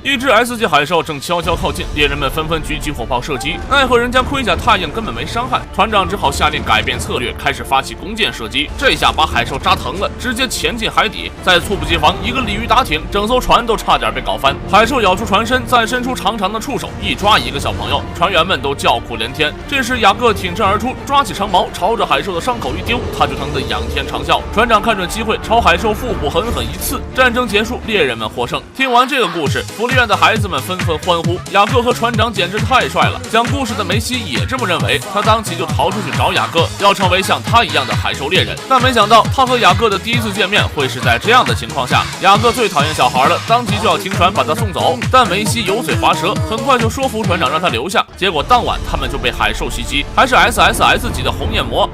一只 S 级海兽正悄悄靠近，猎人们纷纷举起火炮射击，奈何人家盔甲太硬，根本没伤害。船长只好下令改变策略，开始发起弓箭射击。这下把海兽扎疼了，直接潜进海底。再猝不及防，一个鲤鱼打挺，整艘船都差点被搞翻。海兽咬出船身，再伸出长长的触手，一抓一个小朋友，船员们都叫苦连天。这时雅各挺身而出，抓起长矛，朝着海兽的伤口一丢，他就疼得仰天长啸。船长看准机会，朝海兽腹部狠狠一刺。战争结束，猎人们获胜。听完这个故事，福利院的孩子们纷纷欢呼，雅各和船长简直太帅了。讲故事的梅西也这么认为，他当即就逃出去找雅各，要成为像他一样的海兽猎人。但没想到，他和雅各的第一次见面会是在这样的情况下。雅各最讨厌小孩了，当即就要停船把他送走，但梅西油嘴滑舌，很快就说服船长让他留下。结果当晚他们就被海兽袭击，还是 SSS 级的红焰魔。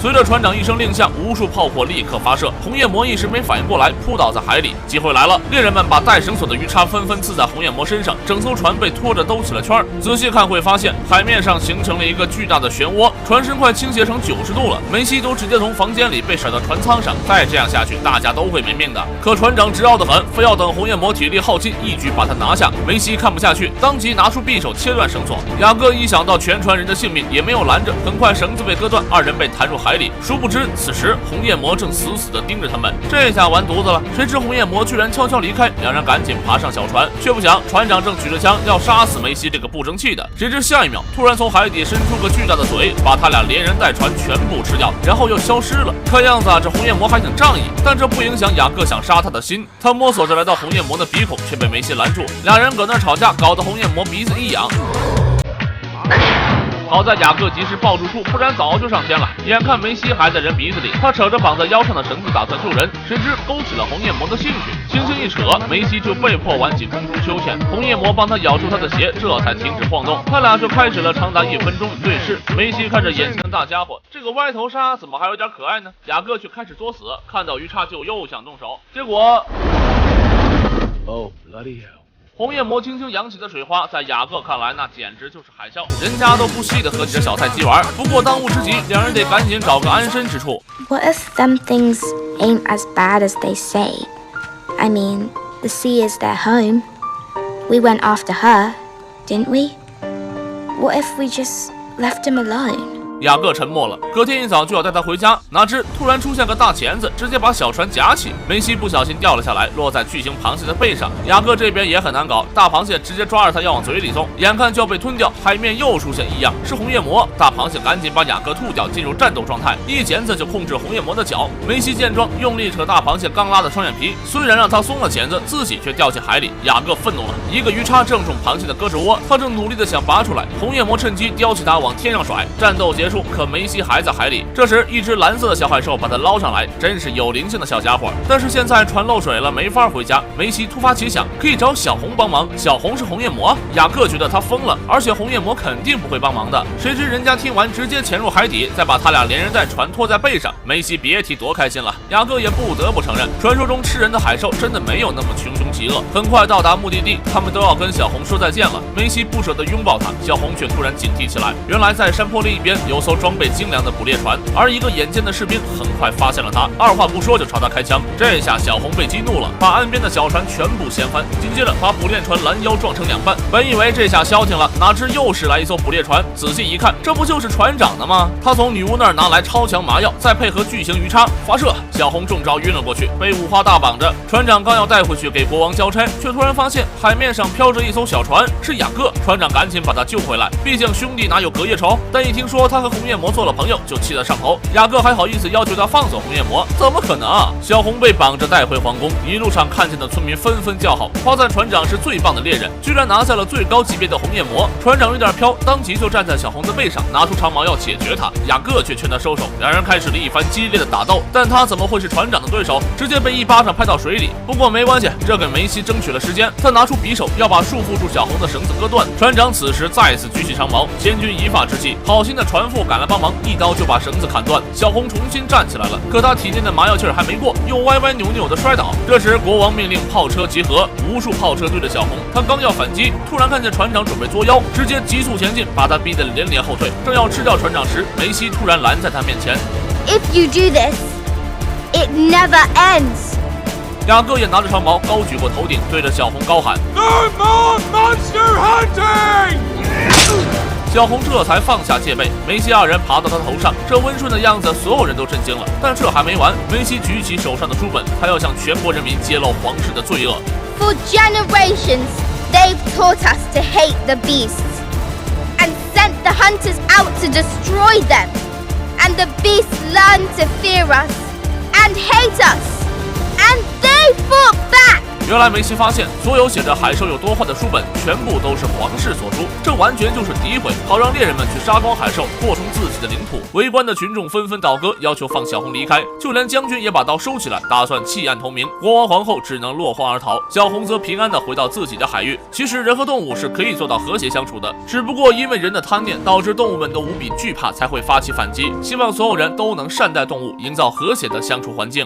随着船长一声令下，无数炮火立刻发射，红焰魔一时没反应过来，扑倒在海里。机会来了，猎人们把带绳索的鱼叉纷纷刺在红焰魔身上，整艘船被拖着兜起了圈。仔细看会发现，海面上形成了一个巨大的漩涡，船身快倾斜成90度了。梅西都直接从房间里被甩到船舱上，再这样下去，大家都会没命的。可船长执拗得很，非要等红焰魔体力耗尽，一举把他拿下。梅西看不下去，当即拿出匕首切断绳索。雅各一想到全船人的性命，也没有拦着，很快绳子被割断，二人被弹入海里。殊不知，此时红焰魔正死死地盯着他们，这下完犊子了。谁知红焰魔居然悄悄离开，两人赶紧爬上小船，却不想船长正举着枪要杀死梅西这个不争气的。谁知下一秒，突然从海底伸出个巨大的嘴，把他俩连人带船全部吃掉，然后又消失了。看样子这红焰魔还挺仗义，但这不影响雅各想杀他的心。他摸索着来到红焰魔的鼻孔，却被梅西拦住。两人搁那吵架，搞得红焰魔鼻子一痒。好在雅各及时抱住树，不然早就上天了。眼看梅西还在人鼻子里，他扯着绑在腰上的绳子打算救人，谁知勾起了红焰魔的兴趣，轻轻一扯，梅西就被迫挽起空中秋千。红焰魔帮他咬住他的鞋，这才停止晃动。他俩就开始了长达1分钟的对视。梅西看着眼前的大家伙，这个歪头鲨怎么还有点可爱呢？雅各却开始作死，看到鱼叉就又想动手，结果，Oh bloody hell！红焰魔轻轻扬起的水花，在雅各看来那简直就是海啸，人家都不稀得和你这小菜鸡玩。不过当务之急，两人得赶紧找个安身之处。 What if them things ain't as bad as they say? I mean, the sea is their home. We went after her, didn't we? What if we just left him alone?雅各沉默了，隔天一早就要带他回家，哪知突然出现个大钳子，直接把小船夹起。梅西不小心掉了下来，落在巨型螃蟹的背上。雅各这边也很难搞，大螃蟹直接抓着他要往嘴里送，眼看就要被吞掉，海面又出现异样，是红焰魔。大螃蟹赶紧把雅各吐掉，进入战斗状态，一钳子就控制红焰魔的脚。梅西见状，用力扯大螃蟹刚拉的双眼皮，虽然让他松了钳子，自己却掉进海里。雅各愤怒了，一个鱼叉正中螃蟹的胳肢窝，他正努力的想拔出来，红焰魔趁机叼起他往天上甩。战斗结束，可梅西还在海里。这时，一只蓝色的小海兽把他捞上来，真是有灵性的小家伙。但是现在船漏水了，没法回家。梅西突发奇想，可以找小红帮忙。小红是红焰魔，雅各觉得他疯了，而且红焰魔肯定不会帮忙的。谁知人家听完直接潜入海底，再把他俩连人带船拖在背上。梅西别提多开心了。雅各也不得不承认，传说中吃人的海兽真的没有那么穷凶极恶。很快到达目的地，他们都要跟小红说再见了。梅西不舍得拥抱他，小红却突然警惕起来。原来在山坡另一边有艘装备精良的捕猎船，而一个眼尖的士兵很快发现了他，二话不说就朝他开枪。这下小红被激怒了，把岸边的小船全部掀翻，紧接着把捕猎船拦腰撞成2半。本以为这下消停了，哪知又是来一艘捕猎船。仔细一看，这不就是船长的吗？他从女巫那儿拿来超强麻药，再配合巨型鱼叉发射，小红中招晕了过去，被五花大绑着。船长刚要带回去给国王交差，却突然发现海面上飘着一艘小船，是雅各。船长赶紧把他救回来，毕竟兄弟哪有隔夜仇。但一听说他和红焰魔做了朋友，就气得上头。雅各还好意思要求他放走红焰魔？怎么可能啊！小红被绑着带回皇宫，一路上看见的村民纷纷叫好，夸赞船长是最棒的猎人，居然拿下了最高级别的红焰魔。船长有点飘，当即就站在小红的背上，拿出长矛要解决他。雅各却劝他收手，两人开始了一番激烈的打斗。但他怎么会是船长的对手？直接被一巴掌拍到水里。不过没关系，这给梅西争取了时间。他拿出匕首要把束缚住小红的绳子割断。船长此时再次举起长矛，千钧一发之际，好心的船夫赶来帮忙，一刀就把绳子砍断。小红重新站起来了，可他体内的麻药劲儿还没过，又歪歪扭扭的摔倒。这时国王命令炮车集合，无数炮车对着小红，他刚要反击，突然看见船长准备作妖，直接急速前进，把他逼得连连后退。正要吃掉船长时，梅西突然拦在他面前。 If you do this, it never ends. 雅各也拿着长矛高举过头顶，对着小红高喊 No more monster hunting！ 小红这才放下戒备，梅西二人爬到他头上，这温顺的样子，所有人都震惊了。但这还没完，梅西举起手上的书本，他要向全国人民揭露皇室的罪恶。For generations, they've taught us to hate the beasts and sent the hunters out to destroy them. And the beasts learned to fear us and hate us. And they fought back. 原来梅西发现，所有写着海兽有多坏的书本，全部都是皇室所出，这完全就是诋毁，好让猎人们去杀光海兽，扩充自己的领土。围观的群众纷纷倒戈，要求放小红离开，就连将军也把刀收起来，打算弃暗投明。国王皇后只能落荒而逃，小红则平安地回到自己的海域。其实人和动物是可以做到和谐相处的，只不过因为人的贪念，导致动物们都无比惧怕，才会发起反击。希望所有人都能善待动物，营造和谐的相处环境。